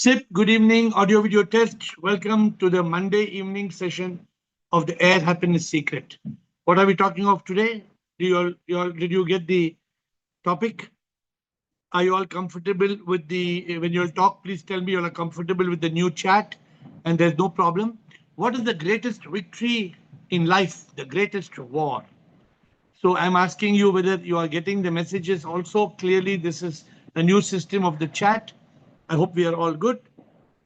SIP, good evening, audio video test. Welcome to the Monday evening session of the AiR Happiness Secret. What are we talking of today? Did you get the topic? Are you all comfortable with when you'll talk, please tell me you're comfortable with the new chat and there's no problem. What is the greatest victory in life? The greatest war? So I'm asking you whether you are getting the messages also. Clearly, this is the new system of the chat. I hope we are all good.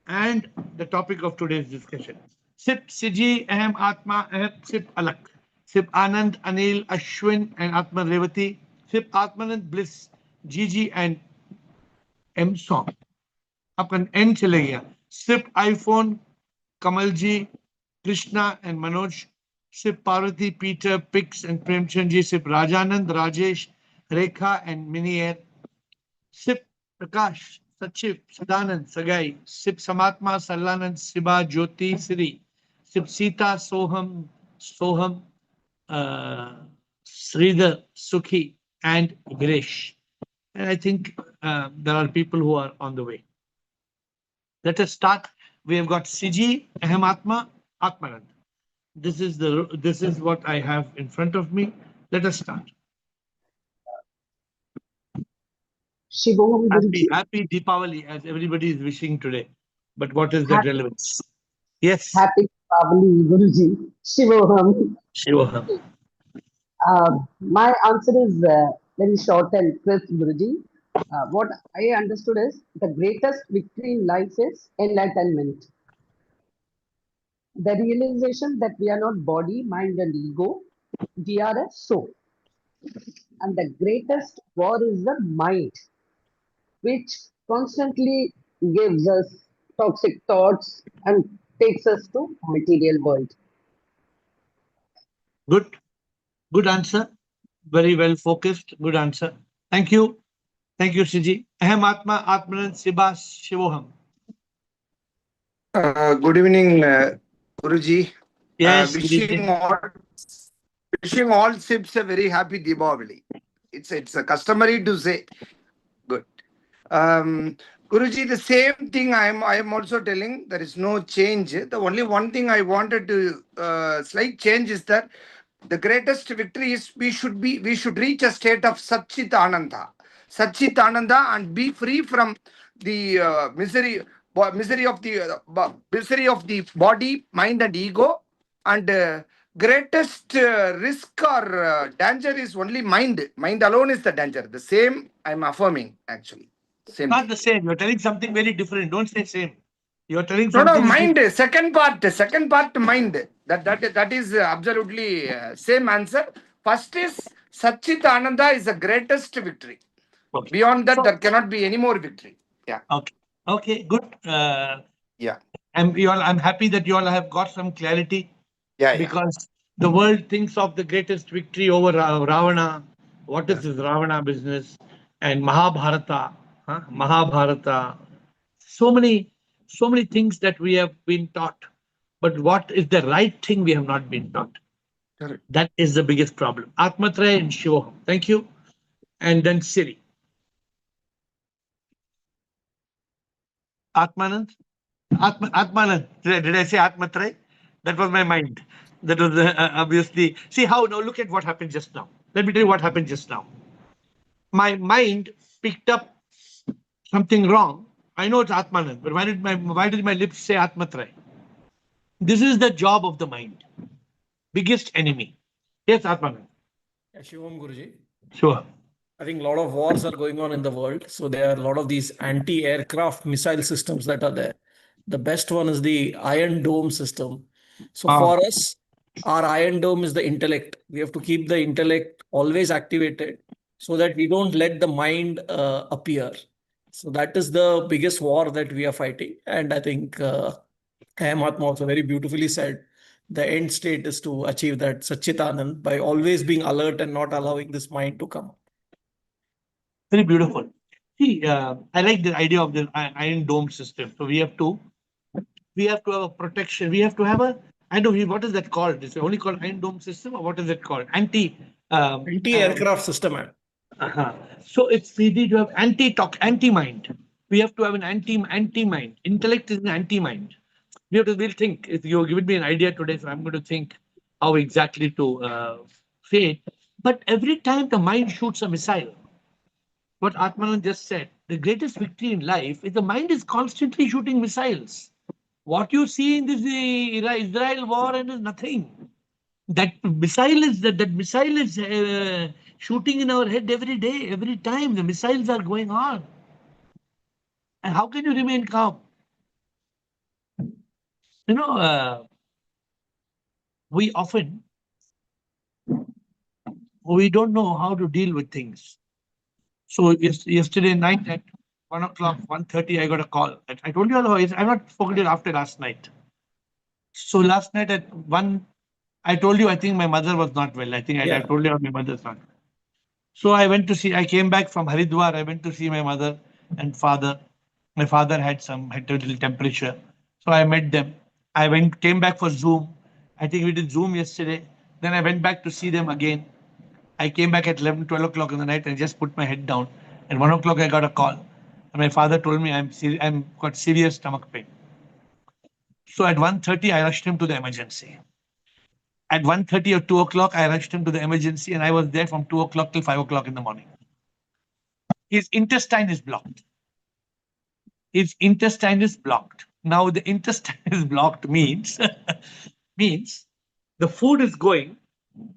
And the topic of today's discussion. Sip Siji Ahem Atma Ahem Sip Alak. Sip Anand Anil Ashwin and Atma Revati. Sip Atmanand Bliss Gigi and M Song. Apan N chale gaya. Sip iPhone Kamalji Krishna and Manoj. Sip Parvati Peter Pix and Premchandji. Sip Rajanand Rajesh Rekha and Minier. Sip Prakash Sachiv, Sadanand, Sagai, Sip Samatma, Salanand, Siba, Jyoti, Siri, Sip Sita, Soham, Sridhar, Sukhi, and Giresh. And I think there are people who are on the way. Let us start. We have got Siji, Ahamatma, Atmanand. This is what I have in front of me. Let us start. Happy Deepavali, as everybody is wishing today. But what is the relevance? Yes. Happy Deepavali, Guruji. Shivoham. Shivoham. My answer is very short and crisp, Guruji. What I understood is the greatest victory in life is enlightenment. The realization that we are not body, mind, and ego, we are a soul. And the greatest war is the mind, which constantly gives us toxic thoughts and takes us to material world. Good answer. Very well focused. Good answer. Thank you. Thank you, Siji. Ahem Atma Atmanan Siba Shivoham. Good evening, Guruji. Yes, wishing all SIPs a very happy Deepavali. It's a customary to say. Good. Guruji, the same thing I am also telling. There is no change. The only one thing I wanted to slight change is that the greatest victory is we should reach a state of Satchit Ananda. Satchit Ananda and be free from the misery of the body, mind, and ego. And greatest risk or danger is only mind. Mind alone is the danger. The same I'm affirming actually. Same. Not the same. You're telling something very different. Don't say same. You're telling something. No, mind. Second part, mind. That is absolutely same answer. First is Satchit Ananda is the greatest victory. Okay. Beyond that, there cannot be any more victory. Yeah. Okay. Good. Yeah. I'm happy that you all have got some clarity. Yeah. Because the world thinks of the greatest victory over Ravana. What is this Ravana business? And Mahabharata. Mahabharata. So many things that we have been taught. But what is the right thing we have not been taught? Correct. That is the biggest problem. Atmatraya and Shivoham. Thank you. And then Siri. Atmanand. Atmanand. Did I say Atmatraya? That was my mind. That was obviously. See how now look at what happened just now. Let me tell you what happened just now. My mind picked up something wrong. I know it's Atmanand, but why did my lips say Atmatraya? This is the job of the mind. Biggest enemy. Yes, Atmanand. Shivam Guruji. Sure. I think a lot of wars are going on in the world. So there are a lot of these anti-aircraft missile systems that are there. The best one is the Iron Dome system. So for us, our Iron Dome is the intellect. We have to keep the intellect always activated so that we don't let the mind appear. So that is the biggest war that we are fighting. And I think Mahatma also very beautifully said, the end state is to achieve that Satchitanand by always being alert and not allowing this mind to come. Very beautiful. See, I like the idea of the Iron Dome system. So we have to have a protection. We have to have what is that called? Is it only called Iron Dome system or what is it called? Anti-aircraft system. So it's easy to have anti-mind. We have to have an anti-mind. Intellect is an anti-mind. We'll think. If you've given me an idea today, so I'm going to think how exactly to say it. But every time the mind shoots a missile, what Atmanand just said, the greatest victory in life is the mind is constantly shooting missiles. What you see in this Israel war and is nothing. That missile is shooting in our head every day, every time. The missiles are going on. And how can you remain calm? You know, we often we don't know how to deal with things. So yesterday night at 1 o'clock, 1:30, I got a call. I told you otherwise. I've not spoken to you after last night. So last night at 1, I told you I think my mother was not well. I think I Yeah. told you my mother's not well. So I came back from Haridwar. I went to see my mother and father. My father had a little temperature. So I met them. Came back for Zoom. I think we did Zoom yesterday. Then I went back to see them again. I came back at 11, 12 o'clock in the night and just put my head down. At 1 o'clock, I got a call. And my father told me I'm got serious stomach pain. So at 1:30, I rushed him to the emergency. At 1:30 or 2 o'clock, I rushed him to the emergency and I was there from 2 o'clock till 5 o'clock in the morning. His intestine is blocked. His intestine is blocked. Now the intestine is blocked means means the food is going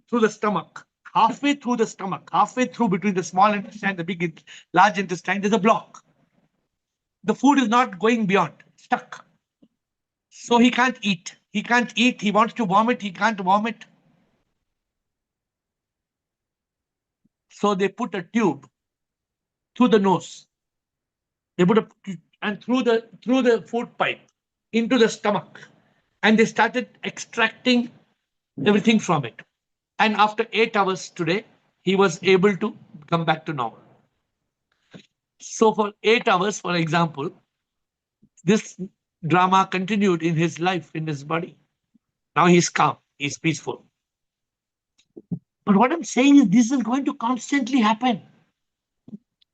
through the stomach, halfway through the stomach, halfway through between the small intestine, the large intestine, there's a block. The food is not going beyond, stuck. So he can't eat. He can't eat. He wants to vomit. He can't vomit. So they put a tube through the nose. They put and through the food pipe into the stomach, and they started extracting everything from it. And after 8 hours today, he was able to come back to normal. So for 8 hours, for example, this drama continued in his life, in his body. Now he's calm, he's peaceful. But what I'm saying is this is going to constantly happen.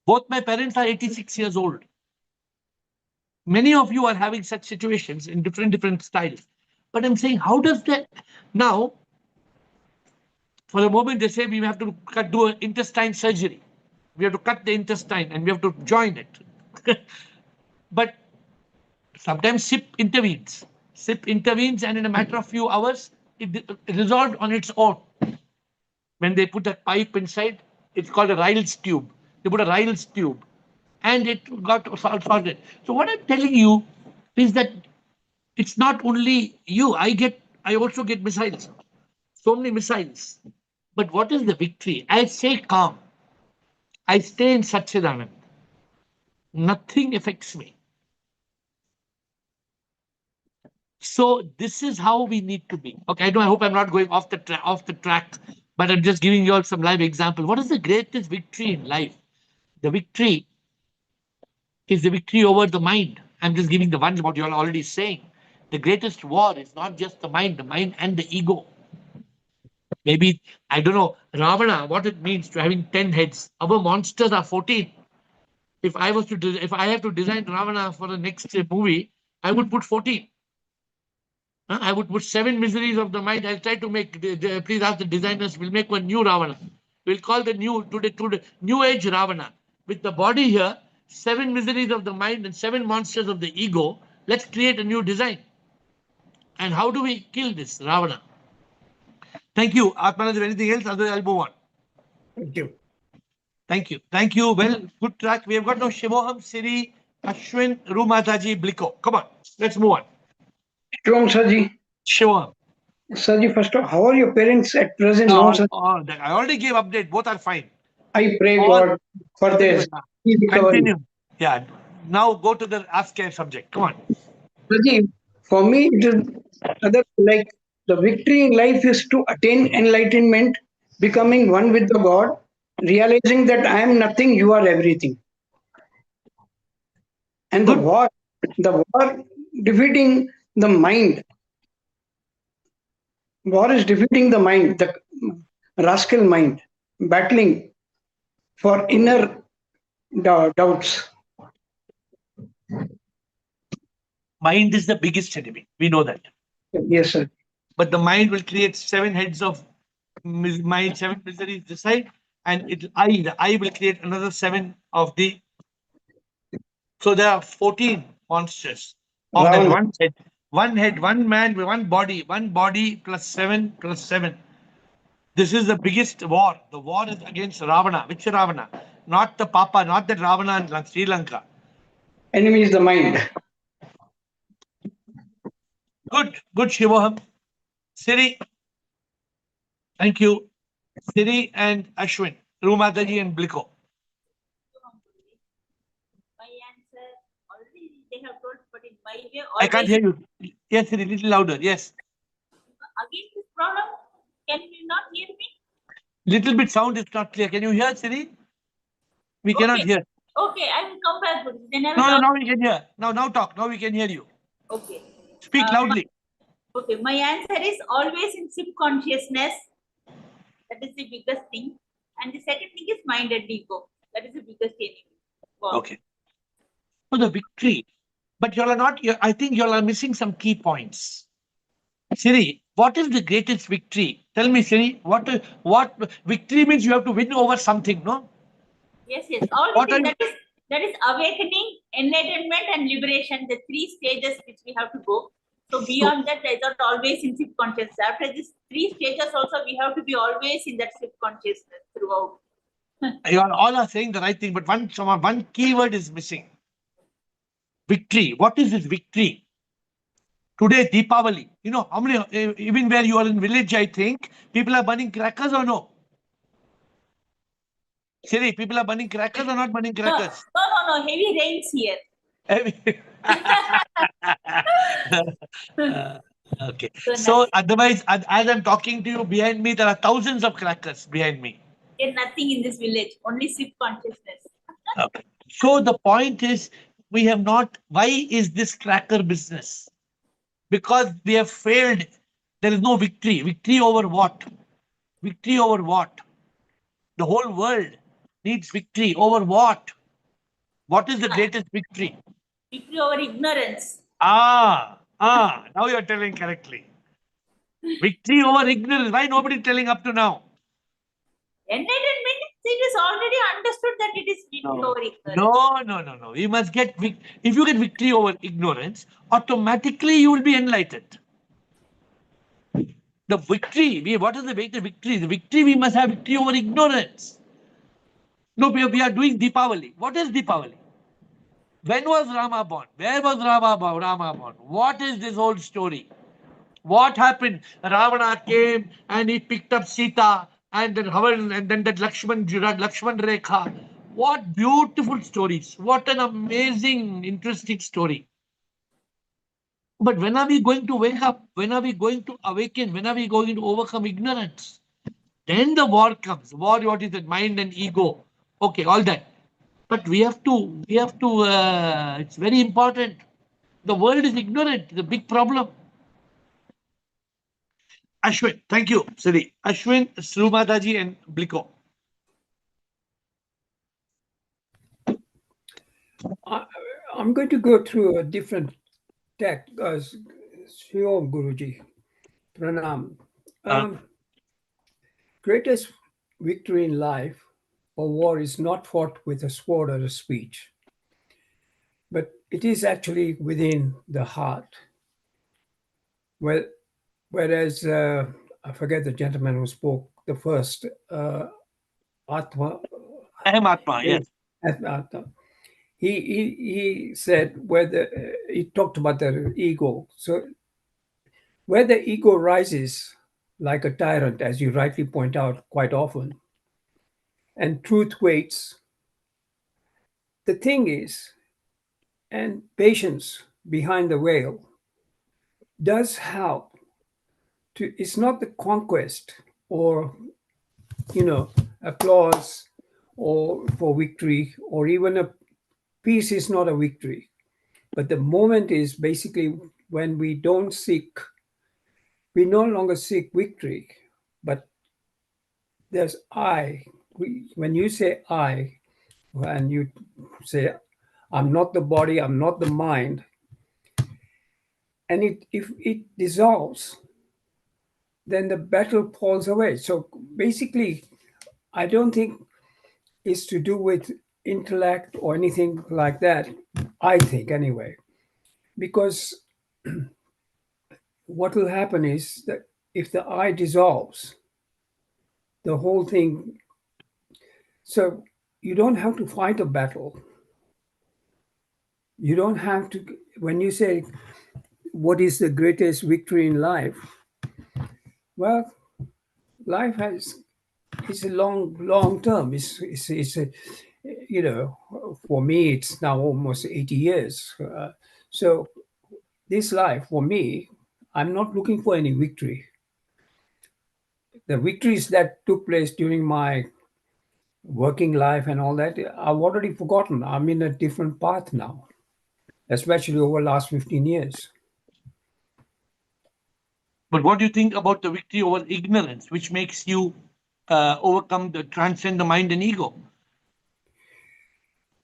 Both my parents are 86 years old. Many of you are having such situations in different styles. But I'm saying, how does that now? For the moment, they say we have to do an intestine surgery. We have to cut the intestine and we have to join it. But sometimes SIP intervenes. SIP intervenes, and in a matter of few hours, it resolved on its own. When they put a pipe inside, it's called a Ryle's tube. They put a Ryle's tube, and it got sorted. So what I'm telling you is that it's not only you. I also get missiles. So many missiles. But what is the victory? I stay calm. I stay in Satchidanand. Nothing affects me. So this is how we need to be. Okay, I hope I'm not going off the track, but I'm just giving you all some live example. What is the greatest victory in life? The victory is the victory over the mind. I'm just giving the one what you're already saying. The greatest war is not just the mind and the ego. Maybe, I don't know, Ravana, what it means to having 10 heads. Our monsters are 14. If I have to design Ravana for the next movie, I would put 14. I would put 7 miseries of the mind. I'll try to make, please ask the designers, we'll make one new Ravana. We'll call the new new age Ravana. With the body here, 7 miseries of the mind and 7 monsters of the ego. Let's create a new design. And how do we kill this Ravana? Thank you. Atman, is there anything else? Otherwise, I'll move on. Thank you. Thank you. Thank you. Well, good track. We have got now Shivoham, Siri, Ashwin, Rumataji, Bliko. Come on, let's move on. Strong, Sarji. Shivoham. Sarji, first of all, how are your parents at present? No, sir. I already gave update. Both are fine. I pray All God for their recovery. continue. Yeah. Now go to the ask care subject. Come on. Sarji, for me, it is other like the victory in life is to attain enlightenment, becoming one with the God, realizing that I am nothing, you are everything. And Good. the war defeating the mind. War is defeating the mind, the rascal mind, battling for inner doubts. Mind is the biggest enemy. We know that. Yes, sir. But the mind will create 7 heads of mind, 7 miseries this side, and the I will create another 7 of the. So there are 14 monsters of that Ravana. one head, one man, one body plus 7 plus 7. This is the biggest war. The war is against Ravana. Which Ravana? Not the Papa, not the Ravana in Sri Lanka. Enemy is the mind. Good, Shivoham. Siri, thank you. Siri and Ashwin, Rumadaji and Bliko. My answer already they have told, but in my way, I can't always hear you. Yes, Siri, little louder. Yes. again this problem. Can you not hear me? Little bit sound is not clear. Can you hear, Siri? We cannot Okay. hear. Okay, I will come back. Then I will No, talk. now we can hear. Now talk. Now we can hear you. Okay. Speak loudly. Okay, my answer is always in subconsciousness. That is the biggest thing. And the second thing is mind and ego. That is the biggest enemy. Wow. Okay. For the victory. But you all are not, I think you all are missing some key points. Siri, what is the greatest victory? Tell me, Siri, what victory means you have to win over something, no? Yes, yes. All What the are things that is awakening, enlightenment, and liberation. The 3 stages which we have to go. So beyond that, I thought always in subconscious. After these 3 stages, also we have to be always in that subconsciousness throughout. You all are saying the right thing, but one keyword is missing. Victory. What is this victory? Today, Deepavali. You know, how many, even where you are in village, I think, people are burning crackers or no? Siri, people are burning crackers or not burning crackers? No. Heavy rains here. Okay. So So otherwise, as I'm talking to you, behind me, there are thousands of crackers behind me. There's nothing in this village, only subconsciousness. Okay. So the point is, we have not, why is this cracker business? Because we have failed. There is no victory. Victory over what? Victory over what? The whole world needs victory over what? What is the greatest victory? Victory over ignorance. Now you're telling correctly. Victory over ignorance. Why nobody telling up to now? Enlightenment, it is already understood that it is victory over ignorance. No. We must get if you get victory over ignorance, automatically you will be enlightened. The victory, what is the victory? The victory, we must have victory over ignorance. No, we are doing Deepavali. What is Deepavali? When was Rama born? Where was Rama born? What is this whole story? What happened? Ravana came and he picked up Sita and then that Lakshman Rekha. What beautiful stories. What an amazing, interesting story. But when are we going to wake up? When are we going to awaken? When are we going to overcome ignorance? Then the war comes. War, what is it? Mind and ego. Okay, all that. But we have to, it's very important. The world is ignorant. It's a big problem. Ashwin, thank you, Siri. Ashwin, Srumadaji, and Bliko. I'm going to go through a different tack. Shiom Guruji, Pranam. Greatest victory in life or war is not fought with a sword or a speech, but it is actually within the heart. Well, whereas I forget the gentleman who spoke the first, Atma. Atma, yes. Atma. He said whether he talked about the ego. So where the ego rises like a tyrant, as you rightly point out quite often, and truth waits, the thing is, and patience behind the veil does help to, it's not the conquest or, applause or for victory, or even a peace is not a victory. But the moment is basically when we no longer seek victory, but there's I. When you say I, and you say, I'm not the body, I'm not the mind, and if it dissolves, then the battle falls away. So basically, I don't think it's to do with intellect or anything like that. I think anyway, because what will happen is that if the I dissolves, the whole thing. So you don't have to fight a battle. You don't have to. When you say what is the greatest victory in life, well, life has it's a long term. It's a, you know, for me it's now almost 80 years. So this life for me, I'm not looking for any victory. The victories that took place during my working life and all that, I've already forgotten. I'm in a different path now, especially over the last 15 years. But what do you think about the victory over ignorance, which makes you transcend the mind and ego?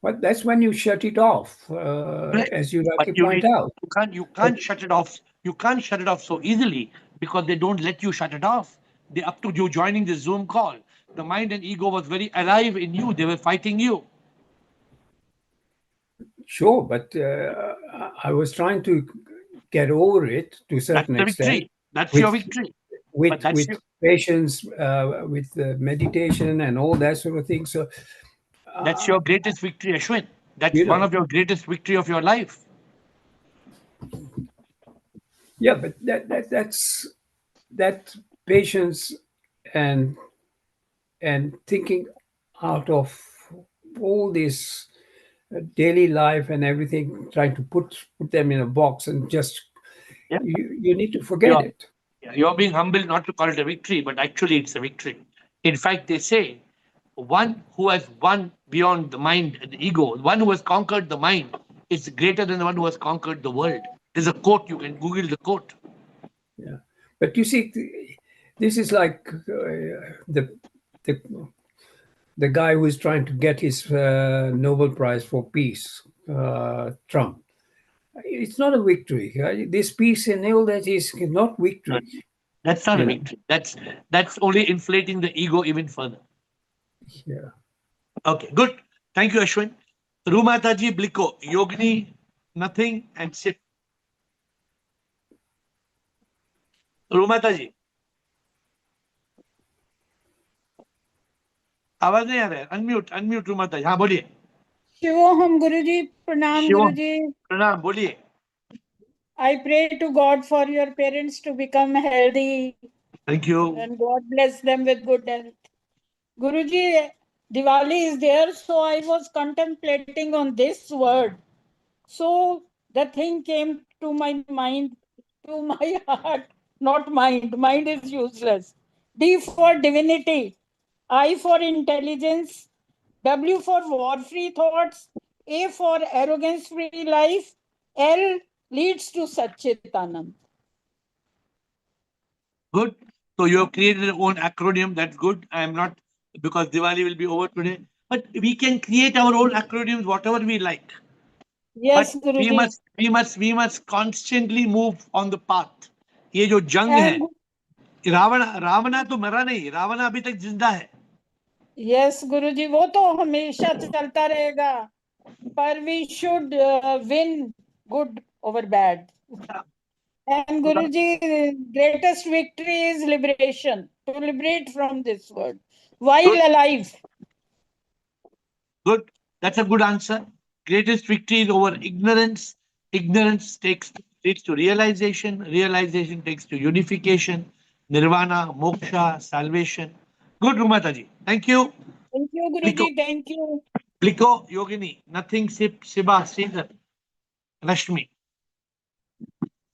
But that's when you shut it off, Correct. as you But rightly point out. you can't shut it off. You can't shut it off so easily because they don't let you shut it off. They up to you joining the Zoom call. The mind and ego was very alive in you. They were fighting you. Sure, but I was trying to get over it to a That's certain the extent victory. That's with your victory. But that's with patience, with meditation and all that sort of thing. So that's your greatest victory, Ashwin. That's you one know, of your greatest victory of your life. yeah, but that's that patience and thinking out of all this daily life and everything, trying to put them in a box and just Yeah. you need to forget You're, it. you're being humble not to call it a victory, but actually it's a victory. In fact, they say one who has won beyond the mind and the ego, one who has conquered the mind, is greater than the one who has conquered the world. There's a quote, you can Google the quote. Yeah, but you see, this is like the the the guy who is trying to get his Nobel Prize for peace, Trump. It's not a victory. This peace and all that is not victory. That's not You a know? victory. That's only inflating the ego even further. Yeah. Okay, good. Thank you, Ashwin. Rumataji Bliko, Yogini, nothing and sit. रूमाता जी आवाज नहीं आ रहा है unmute unmute रूमाता जी हाँ बोलिए शिवोहम गुरुजी प्रणाम शिवम गुरुजी प्रणाम बोलिए I pray to God for your parents to become healthy thank you and God bless them with good health. Guruji, Diwali is there, so I was contemplating on this word. So the thing came to my mind, to my heart, not mind. Mind is useless. D for divinity, I for intelligence, W for war-free thoughts, A for arrogance-free life, L leads to Satchitanand. good so you have created your own acronym that's good I am not because Diwali will be over today but we can create our own acronyms whatever we like Yes, but Guruji. we must constantly move on the path ये जो जंग है And रावणा तो मरा नहीं रावणा अभी तक जिंदा है yes, Guruji, वो तो हमेशा चलता रहेगा. पर we should win good over bad. And Guruji, greatest victory is liberation, to liberate from this world while Good. alive. Good. That's a good answer. Greatest victory is over ignorance. Ignorance leads to realization. Realization takes to unification, nirvana, moksha, salvation. Good, Rumataji. Thank you. Thank you, Bliko, Guruji. Thank you. Bliko Yogini. Nothing Sip, Shiba, Sridhar, Rashmi.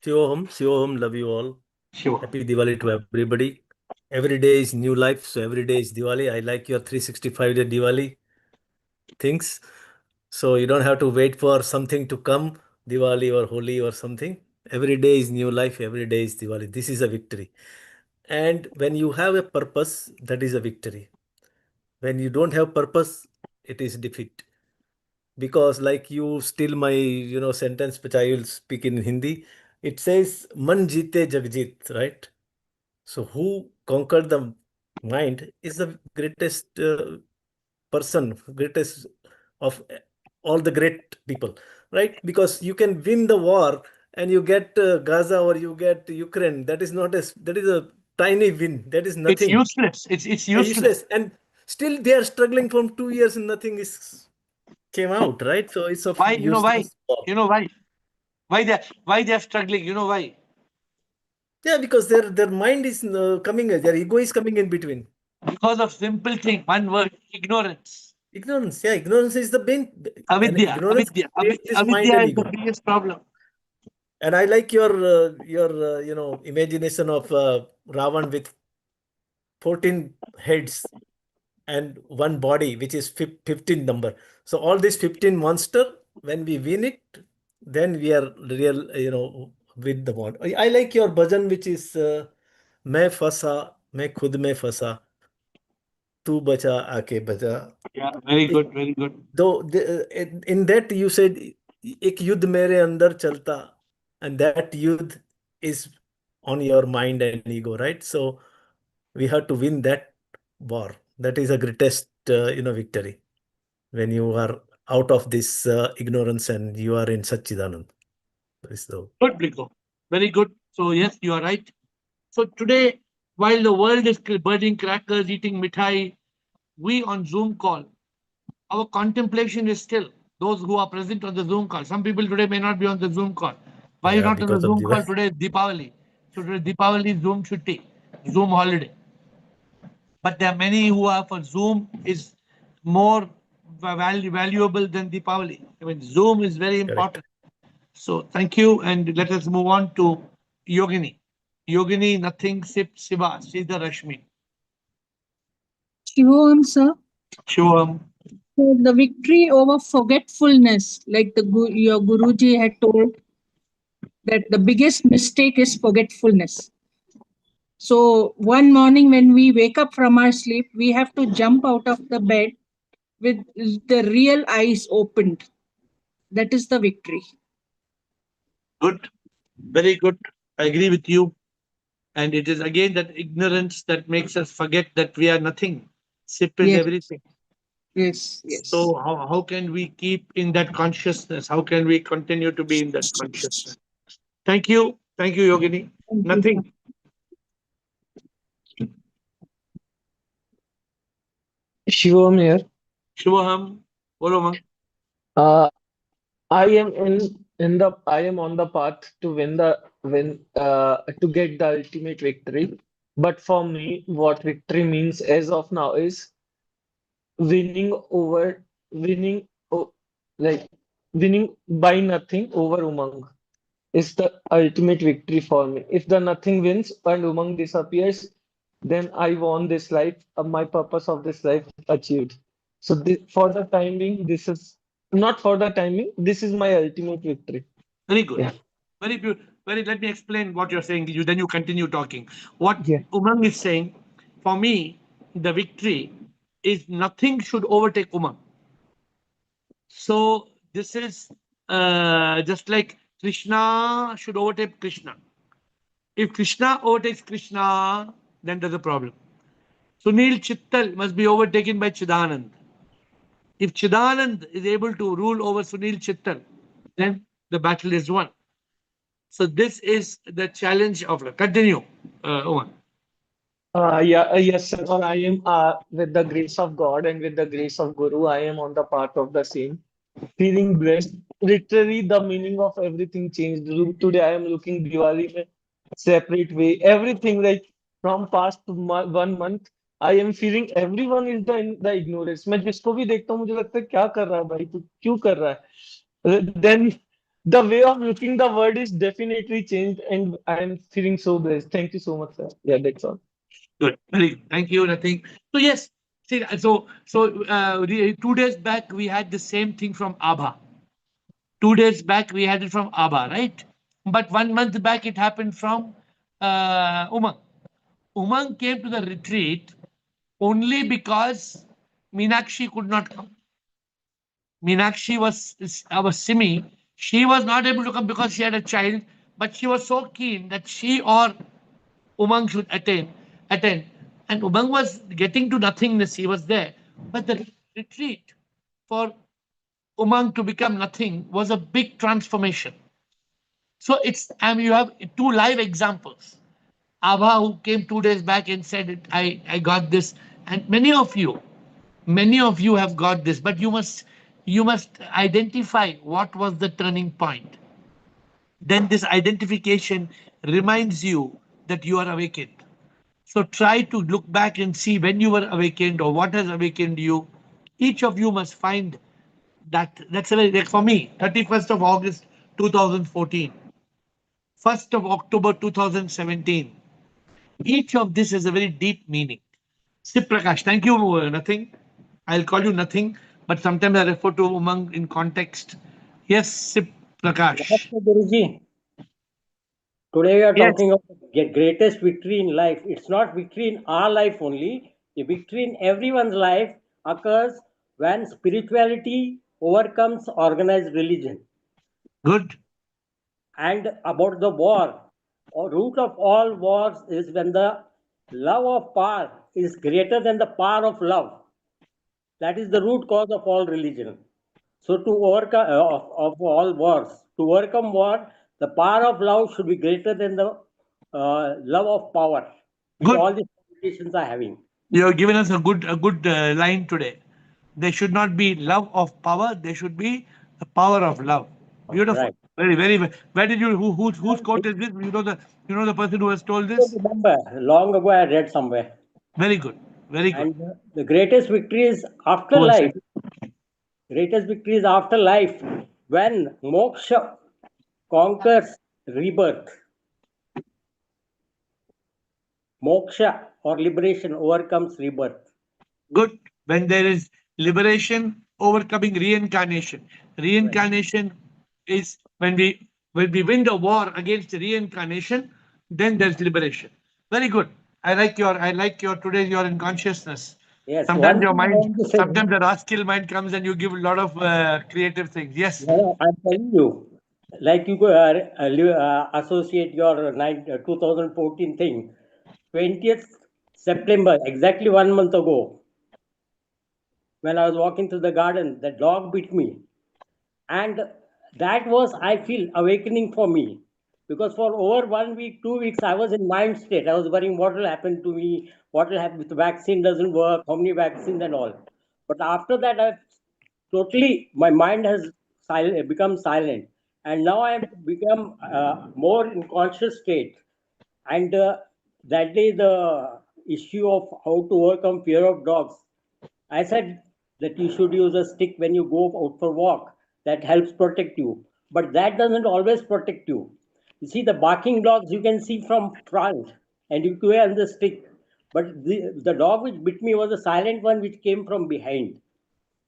Shivoham, love you all. Shiva. Happy Diwali to everybody. Every day is new life, so every day is Diwali. I like your 365-day Diwali things. So you don't have to wait for something to come, Diwali or Holi or something. Every day is new life, every day is Diwali. This is a victory. And when you have a purpose, that is a victory. When you don't have purpose, it is defeat. Because like you steal my sentence which I will speak in Hindi. it says Man Jeete Jagjit, right? So who conquered the mind is the greatest person, greatest of all the great people, right? Because you can win the war and you get Gaza or you get Ukraine. That is not that is a tiny win. That is It's nothing. useless. It's useless. Useless. And still they are struggling from 2 years and nothing is came out, right? So it's of Why? You know why? useless war. You know why? Why they are struggling? You know why? Yeah, because their mind is coming, their ego is coming in between. Because of simple thing. One word: ignorance. Ignorance. Yeah, ignorance is the main, and Avidya. ignorance Avidya. creates this mind Avidya and is the ego. biggest problem. And I like your imagination of Ravan with 14 heads and one body, which is 15 number. So all these 15 monster, when we win it, then we are real, with the bond. I like your bhajan, which is मैं फंसा मैं खुद में फंसा तू बचा आके बचा. Yeah, very good, very good. Though in that you said एक युद्ध मेरे अंदर चलता, and that युद्ध is on your mind and ego, right? So we have to win that war. That is a greatest victory when you are out of this ignorance and you are in Satchidanand. That is the Good, Bliko. Very good. So yes, you are right. So today, while the world is burning crackers, eating mithai, we on Zoom call, our contemplation is still those who are present on the Zoom call. Some people today may not be on the Zoom call. Why you're yeah, not on the because of Zoom call the today? Is Deepavali. So today Deepavali is Zoom chutti, Zoom holiday. But there are many who are for Zoom is more valuable than Deepavali. I mean, Zoom is very correct. important. So thank you, and let us move on to Yogini. Yogini, nothing sip Siva, Siddha Rashmi. Shivam, sir. Shivam. So the victory over forgetfulness, like your Guruji had told, that the biggest mistake is forgetfulness. So one morning when we wake up from our sleep, we have to jump out of the bed with the real eyes opened. That is the victory. Good. Very good. I agree with you. And it is again that ignorance that makes us forget that we are nothing. Sip is Yes, everything. yes, yes. So how can we keep in that consciousness? How can we continue to be in that consciousness? Thank you. Thank you, Yogini. Thank you, sir. Nothing. Shivam here. Shubham. Bolo ma. Uh, I am I am on the path to win to get the ultimate victory. But for me, what victory means as of now is winning over winning o- like winning by nothing over Umang is the ultimate victory for me. If the nothing wins and Umang disappears, then I won this life, my purpose of this life achieved. So for the time being, this is not for the timing. This is my ultimate victory. Very good. Yeah, Very beautiful. Let me explain what you're saying. Then you continue talking. What yeah. Umang is saying, for me, the victory is nothing should overtake Umang. So this is just like Krishna should overtake Krishna. If Krishna overtakes Krishna, then there's a problem. Sunil Chittal must be overtaken by Chidanand. If Chidanand is able to rule over Sunil Chittal, then the battle is won. So this is the challenge of life. Continue, Umang. Yes, sir. Or I am with the grace of God and with the grace of Guru, I am on the path of the same. Feeling blessed. Literally, the meaning of everything changed. Today, I am looking Diwali in a separate way. Everything like from past 1 month, I am feeling everyone is the ignorance. मैं जिसको भी देखता हूँ मुझे लगता है क्या कर रहा है भाई तू क्यों कर रहा है? Then the way of looking the world is definitely changed, and I am feeling so blessed. Thank you so much, sir. Yeah, that's all. Good. Very good. Thank you. Nothing. So yes. See. So 2 days back we had the same thing from Abha. 2 days back we had it from Abha, right? But 1 month back it happened from Umang. Umang came to the retreat only because Meenakshi could not come. Meenakshi was our Simi. She was not able to come because she had a child. but she was so keen that she or Umang should attend. And Umang was getting to nothingness. He was there. But the retreat for Umang to become nothing was a big transformation. So you have two live examples. Abha, who came 2 days back and said, I got this. And many of you have got this, but you must identify what was the turning point. Then this identification reminds you that you are awakened. So try to look back and see when you were awakened or what has awakened you. Each of you must find that. Like for me, 31st of August 2014, 1st of October 2017. Each of this has a very deep meaning. Sip Prakash, thank you, Nothing. I'll call you Nothing, but sometimes I refer to Umang in context. Yes, Sip Prakash. Namaste, Guruji. Today we are Yes, talking about the greatest victory in life. It's not victory in our life only. The victory in everyone's life occurs when spirituality overcomes organized religion. good. And about the war, root of all wars is when the love of power is greater than the power of love. That is the root cause of all religion. So to overcome of all wars, to overcome war, the power of love should be greater than the love of power, which Good. all these politicians are having. You have given us a good line today. There should not be love of power. There should be the power of love. Beautiful. Right. Very. Where did you? Whose quote is this? You know the person who has told I this. don't remember. Long ago, I read somewhere. Very good. Very good. And the greatest victory is after Who has life. said? Greatest victory is after life when moksha conquers rebirth. Moksha or liberation overcomes rebirth. Good. When there is liberation, overcoming reincarnation. Reincarnation is when we win the war against reincarnation, then there's liberation. Very good. I like your today you're in consciousness. Yes, Sometimes one your thing I mind, want to say, sometimes the rascal mind comes and you give a lot of creative things. Yes. I'm telling you, like you associate your 2014 thing, 20th September, exactly 1 month ago, when I was walking through the garden, the dog bit me. And that was, I feel, awakening for me. Because for over 1 week, 2 weeks, I was in mind state. I was worrying what will happen to me, what will happen if the vaccine doesn't work, how many vaccines and all. But after that, my mind has become silent. And now I have become more in conscious state. And that day, the issue of how to overcome fear of dogs, I said that you should use a stick when you go out for walk. That helps protect you. But that doesn't always protect you. You see, the barking dogs you can see from front and you go on the stick. But the dog which bit me was a silent one which came from behind.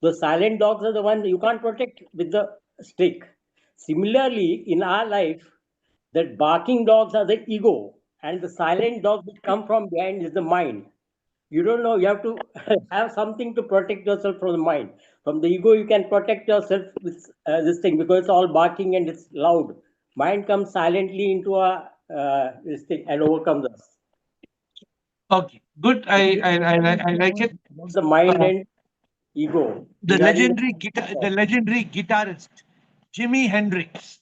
The silent dogs are the ones you can't protect with the stick. Similarly, in our life, the barking dogs are the ego, and the silent dogs which come from behind is the mind. You don't know, you have to have something to protect yourself from the mind. From the ego, you can protect yourself with this thing because it's all barking and it's loud. Mind comes silently into a this thing and overcomes us. Okay. Good. I like it. The mind Uh, and ego. the Regarding legendary guitarist Jimi Hendrix.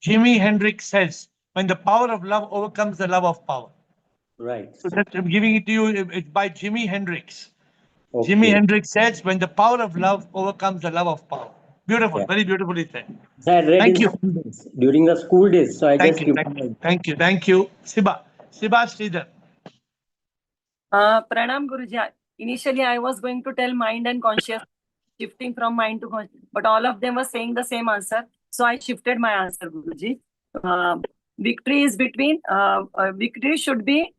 Jimi Hendrix says, "When the power of love overcomes the love of power." right. So that I'm giving it to you. It's by Jimi Hendrix. Jimi Okay. Hendrix says, "When the power of love overcomes the love of power." Beautiful. Yeah. Very beautifully said. I read Thank in you. school days, during the school days, so I Thank just you. Thank you. remembered. Thank you. Thank you. Siba Sridhar. Pranam Guruji. Initially, I was going to tell mind and conscious, shifting from mind to conscious, but all of them were saying the same answer. So I shifted my answer, Guruji. Victory is between, victory should be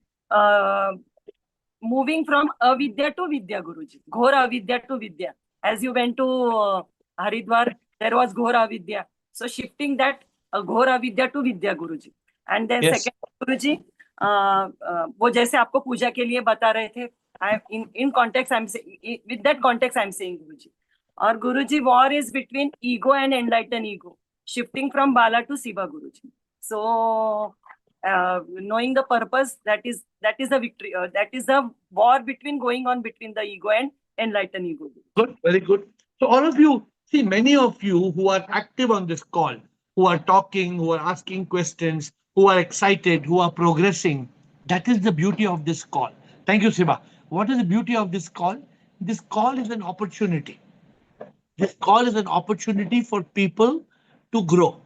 moving from avidya to vidya, Guruji. Ghora avidya to vidya. As you went to Haridwar, there was ghora avidya. So shifting that ghora avidya to vidya, Guruji. And then Yes. second, Guruji, वो जैसे आपको पूजा के लिए बता रहे थे, in context I'm saying, with that context I'm saying, Guruji. Or Guruji, war is between ego and enlightened ego, shifting from Bala to Shiva, Guruji. So knowing the purpose, that is the victory. That is the war between going on between the ego and enlightened ego. Good, very good. So all of you, see, many of you who are active on this call, who are talking, who are asking questions, who are excited, who are progressing, that is the beauty of this call. Thank you, Siba. What is the beauty of this call? This call is an opportunity. This call is an opportunity for people to grow.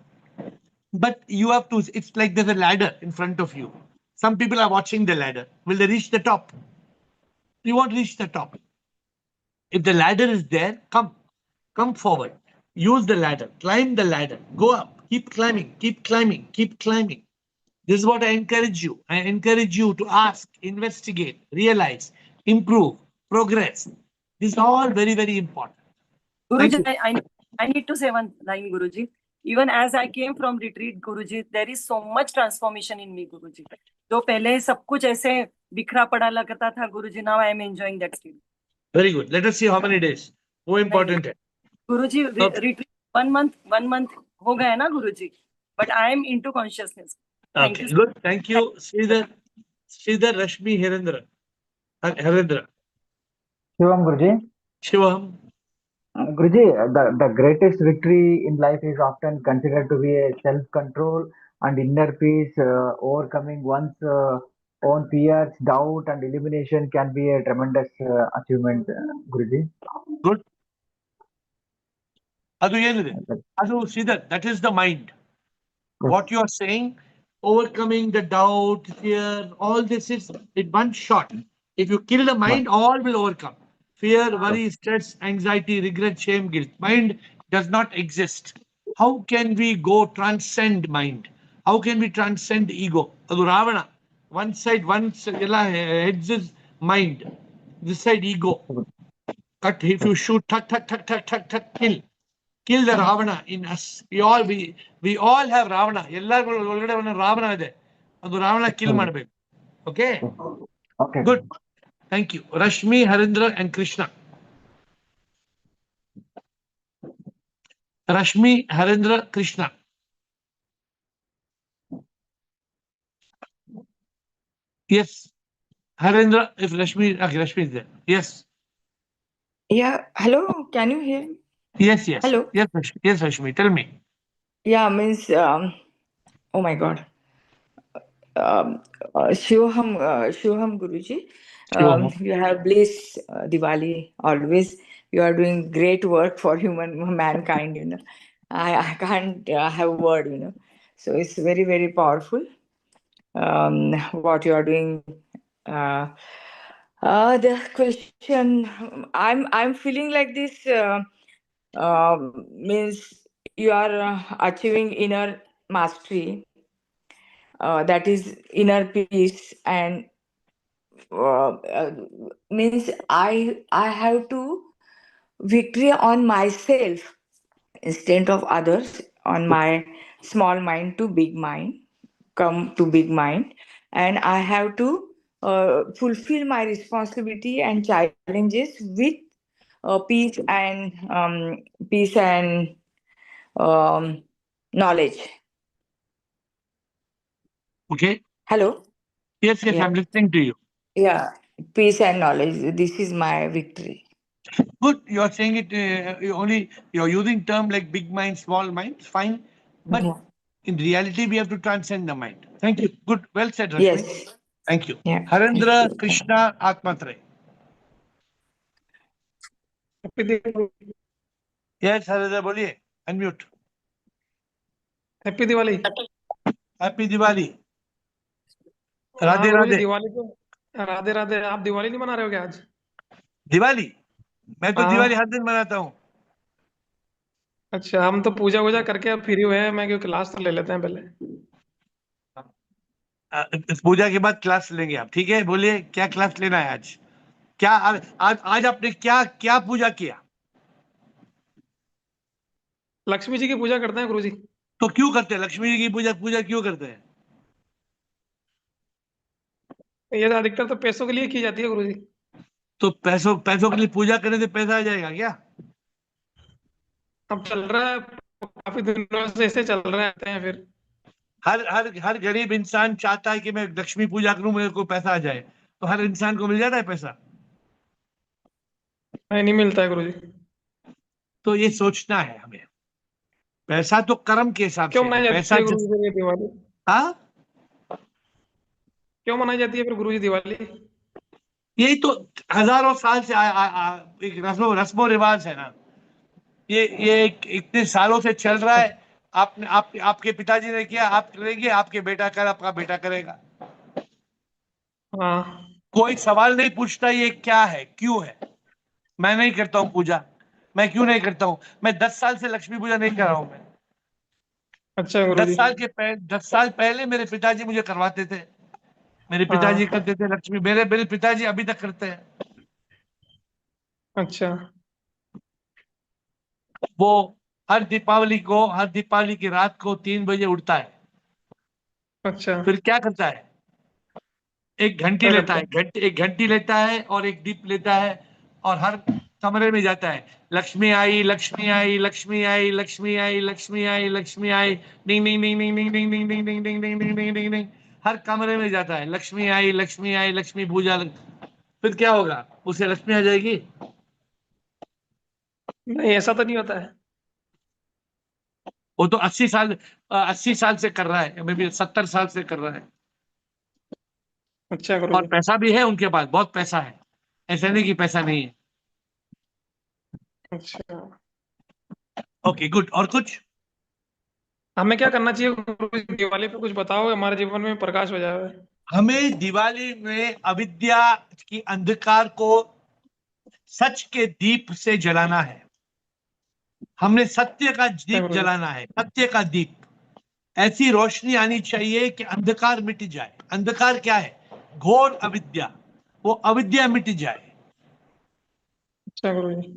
But you have to, it's like there's a ladder in front of you. Some people are watching the ladder. Will they reach the top? You won't reach the top. If the ladder is there, come forward. Use the ladder, climb the ladder, go up, keep climbing, keep climbing, keep climbing. This is what I encourage you. I encourage you to ask, investigate, realize, improve, progress. This is all very, very important. Guruji, I need to say one line, Guruji. Even as I came from retreat, Guruji, there is so much transformation in me, Guruji. जो पहले सब कुछ ऐसे बिखरा पड़ा लगता था, Guruji, now I am enjoying that state. Very good. Let us see how many days. More important है. Guruji, Okay. retreat 1 month हो गया ना, Guruji. But I am into consciousness. Thank Okay, you. good. Thank you, Sridhar Rashmi Hirendra. Hirendra. Shivam Guruji. Shivam. Guruji, the greatest victory in life is often considered to be a self-control and inner peace. Overcoming one's own fears, doubt, and elimination can be a tremendous achievement, Guruji. Good. ಅದು ಏನಿದೆ ಅದು Sridhar, that is the mind. What you are saying, overcoming the doubt, fear, all this is in one shot. If you kill the mind, all will overcome. Fear, worry, stress, anxiety, regret, shame, guilt. Mind does not exist. How can we go transcend mind? How can we transcend ego? ಅದು Ravana. One side, ಎಲ್ಲ heads is mind. This side ego. Cut, if you shoot, tuck, kill the Ravana in us. We all have Ravana. ಎಲ್ಲರಿಗೂ ಒಳಗಡೆ ಒಂದು ರಾವಣ ಇದೆ. ಅದು Ravana kill ಮಾಡಬೇಕು. Okay? Okay. Good. Thank you. Rashmi, Harindra, and Krishna. Rashmi, Harindra, Krishna. Yes. Harindra, if Rashmi, okay, Rashmi is there. Yes. Yeah, hello, can you hear me? Yes. Hello. Yes, Rashmi, tell me. Yeah, means, oh my God. Shivam Guruji, you have bliss, Diwali always. You are doing great work for mankind, you know. I can't have word, you know. So it's very, very powerful what you are doing. The question, I'm feeling like this means you are achieving inner mastery, that is inner peace, and means I have to victory on myself instead of others, on my small mind to big mind, come to big mind, and I have to fulfill my responsibility and challenges with peace and um, knowledge. Okay. Hello. Yes, Yeah. I'm listening to you. Yeah, peace and knowledge. This is my victory. Good. You are saying it you're using term like big mind, small mind. Fine. But in reality, we have to transcend the mind. Thank you. Good. Well said, Rashmi. Yes. Thank you. Yeah. Harendra, Krishna, Atmatre. Yes, Harendra, बोलिए. Unmute. Happy Diwali. Happy Diwali. हाँ राधे गुरुजी, राधे. दिवाली को राधे राधे. आप दिवाली नहीं मना रहे हो क्या आज? दिवाली मैं तो हाँ. दिवाली हर दिन मनाता हूँ. अच्छा, हम तो पूजा वूजा करके अब फ्री हुए हैं. मैं क्यों क्लास तो ले लेते हैं पहले. इस पूजा के बाद क्लास लेंगे आप. ठीक है, बोलिए क्या क्लास लेना है आज. क्या आज आपने क्या क्या पूजा किया. लक्ष्मी जी की पूजा करते हैं गुरुजी. तो क्यों करते हैं लक्ष्मी जी की पूजा क्यों करते हैं. ये अधिकतर तो पैसों के लिए की जाती है गुरुजी. तो पैसों के लिए पूजा करने से पैसा आ जाएगा क्या. अब चल रहा है, काफी दिनों से ऐसे चल रहे हैं फिर. हर गरीब इंसान चाहता है कि मैं लक्ष्मी पूजा करूं, मेरे को पैसा आ जाए। तो हर इंसान को मिल जाता है पैसा? नहीं मिलता है गुरुजी। तो ये सोचना है हमें, पैसा तो कर्म के हिसाब क्यों से है, मनाई जाती पैसा है जिस, गुरुजी फिर ये दिवाली? हाँ, क्यों मनाई जाती है फिर गुरुजी दिवाली? यही तो हजारों साल से एक रस्मो रिवाज है ना। इतने सालों से चल रहा है। आपके पिताजी ने किया, आप करेंगे, आपके बेटा कर, आपका बेटा करेगा। हाँ। कोई सवाल नहीं पूछता ये क्या है, क्यों है। मैं नहीं करता हूँ पूजा। मैं क्यों नहीं करता हूँ? मैं 10 साल से लक्ष्मी पूजा नहीं कर रहा हूँ। मैं अच्छा 10 गुरुजी। साल पहले मेरे पिताजी मुझे करवाते थे। मेरे पिताजी हाँ। करते थे लक्ष्मी, मेरे पिताजी अभी तक करते हैं। अच्छा। वो हर दीपावली की रात को 3 बजे उठता है। अच्छा। फिर क्या करता है? एक घंटी क्या लेता करते है, हैं? एक घंटी लेता है और एक दीप लेता है, और हर कमरे में जाता है, लक्ष्मी आई, लक्ष्मी आई, लक्ष्मी आई, लक्ष्मी आई, लक्ष्मी आई, लक्ष्मी आई, डिंग डिंग डिंग डिंग डिंग डिंग डिंग डिंग डिंग डिंग डिंग डिंग डिंग डिंग डिंग। हर कमरे में जाता है, लक्ष्मी आई, लक्ष्मी आई, लक्ष्मी पूजा। फिर क्या होगा? उसे लक्ष्मी आ जाएगी? नहीं ऐसा तो नहीं होता है। वो तो 80 साल से कर रहा है, मे बी 70 साल से कर रहा है। अच्छा और गुरुजी। पैसा भी है उनके पास, बहुत पैसा है। ऐसा नहीं कि पैसा नहीं है। अच्छा। Okay, good. और कुछ? हमें क्या करना चाहिए गुरुजी दिवाली पे? कुछ बताओ, हमारे जीवन में प्रकाश हो जाए। हमें दिवाली में अविद्या की अंधकार को सच के दीप से जलाना है। हमने सत्य का अच्छा दीप गुरुजी। जलाना है, सत्य का दीप। ऐसी रोशनी आनी चाहिए कि अंधकार मिट जाए। अंधकार क्या है? घोर अविद्या। वो अविद्या मिट जाए। अच्छा गुरुजी।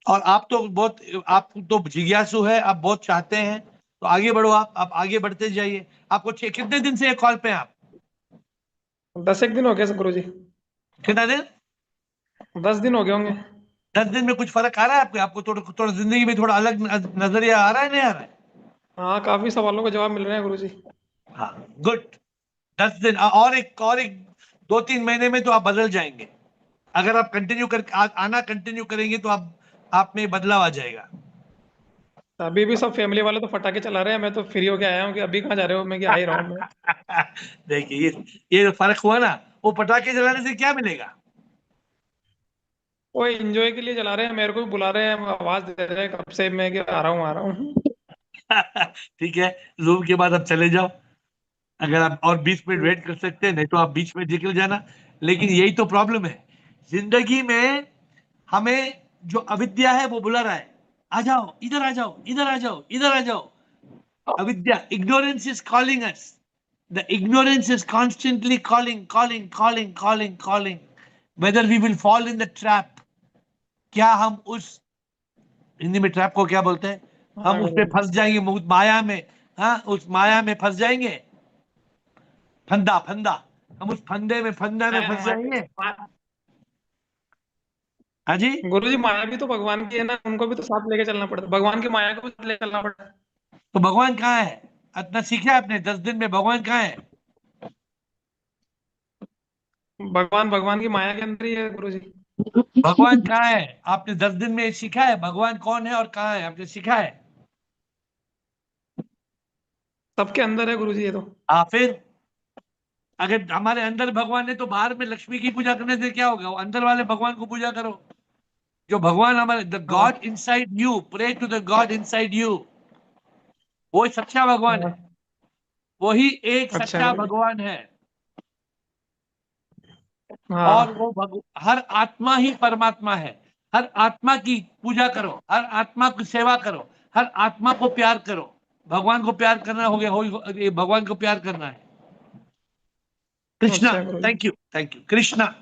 और आप तो जिज्ञासु है, आप बहुत चाहते हैं, तो आगे बढ़ो। आप आगे बढ़ते जाइए। आपको कितने दिन से कॉल पे हैं आप? 10 एक दिन हो गया गुरुजी। कितना दिन? 10 दिन हो गए होंगे। 10 दिन में कुछ फर्क आ रहा है आपको? आपको थोड़ा जिंदगी में थोड़ा अलग नजरिया आ रहा है, नहीं आ रहा है? हाँ, काफी सवालों के जवाब मिल रहे हैं गुरुजी। हाँ, गुड। 10 दिन और एक 2-3 महीने में तो आप बदल जाएंगे। अगर आप आना कंटिन्यू करेंगे तो आप में बदलाव आ जाएगा। अभी भी सब फैमिली वाले तो पटाखे चला रहे हैं, मैं तो फ्री होके आया हूँ कि अभी कहाँ जा रहे हो, मैं कि आ ही रहा हूँ मैं। देखिए, ये जो फर्क हुआ ना, वो पटाखे जलाने से क्या मिलेगा? वो एंजॉय के लिए चला रहे हैं, मेरे को भी बुला रहे हैं, आवाज दे रहे हैं कब से, मैं कि आ रहा हूँ आ रहा हूँ। ठीक है, जूम के बाद आप चले जाओ। अगर आप और 20 मिनट वेट कर सकते हैं, नहीं तो आप बीच में निकल जाना। लेकिन यही तो प्रॉब्लम है जिंदगी में। हमें जो अविद्या है वो बुला रहा है, आ जाओ, इधर आ जाओ, इधर आ जाओ, इधर आ जाओ। अविद्या, ignorance is calling us. The ignorance is constantly calling, calling, calling, calling, calling. Whether we will fall in the trap. क्या हम उस, हिंदी में ट्रैप को क्या बोलते हैं? हम हाँ उस पे गुरुजी। फंस जाएंगे, माया में। हाँ, उस माया में फंस जाएंगे। फंदा फंदा, हम उस फंदे में फंस जाएंगे। हाँ जी। गुरुजी माया भी तो भगवान की है ना, उनको भी तो साथ लेके चलना पड़ता है, भगवान की माया को भी साथ लेके चलना पड़ता है। तो भगवान कहाँ है? इतना सीखा है आपने 10 दिन में, भगवान कहाँ है? भगवान भगवान की माया के अंदर ही है गुरुजी। भगवान कहाँ है? आपने 10 दिन में सीखा है भगवान कौन है और कहाँ है? आपने सीखा है? सबके अंदर है गुरुजी ये तो। फिर अगर हमारे अंदर भगवान है तो बाहर में लक्ष्मी की पूजा करने से क्या होगा? वो अंदर वाले भगवान को पूजा करो। जो भगवान हमारे, द हाँ। God inside you, pray to the God inside you. वो सच्चा भगवान है। हाँ। वही एक अच्छा सच्चा गुरुजी। भगवान है। और हाँ। हर आत्मा ही परमात्मा है। हर आत्मा की पूजा करो, हर आत्मा की सेवा करो, हर आत्मा को प्यार करो। भगवान को प्यार करना हो गया, ये भगवान को प्यार करना है। कृष्णा, अच्छा गुरुजी। thank you, Krishna.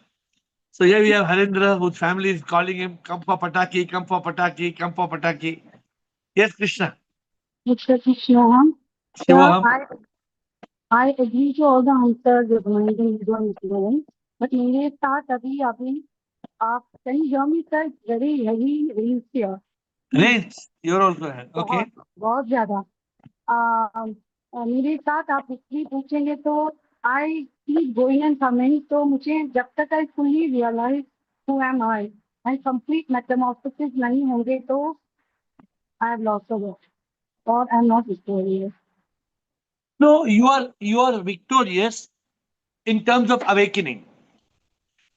So here we have Harindra, whose family is calling him, come for Pataki, come for Pataki, come for Pataki. Yes, Krishna. Mr. Krishna, yeah, Shivoham. I agree to all the answers recommending you are given, but मेरे साथ अभी आप can you hear me, sir? It's very heavy rains here. Rains, you're also here. Okay. बहुत बहुत ज्यादा। मेरे साथ आप हिस्ट्री पूछेंगे तो I keep going and coming, तो मुझे जब तक I fully realise who am I complete metamorphosis नहीं होंगे तो I have lost the war और I am not victorious. No, you are victorious in terms of awakening.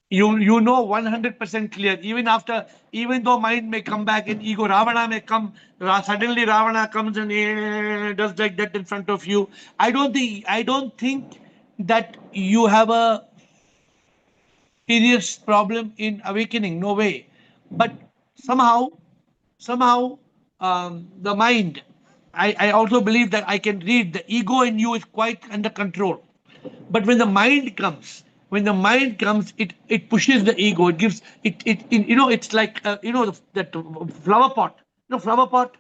You know 100% clear. Even though mind may come back and ego, Ravana may come. Suddenly Ravana comes and does like that in front of you. I don't think that you have a serious problem in awakening. No way. But somehow the mind. I also believe that I can read the ego in you is quite under control. But when the mind comes, it pushes the ego. It gives it it's like that flower pot. Flower pot.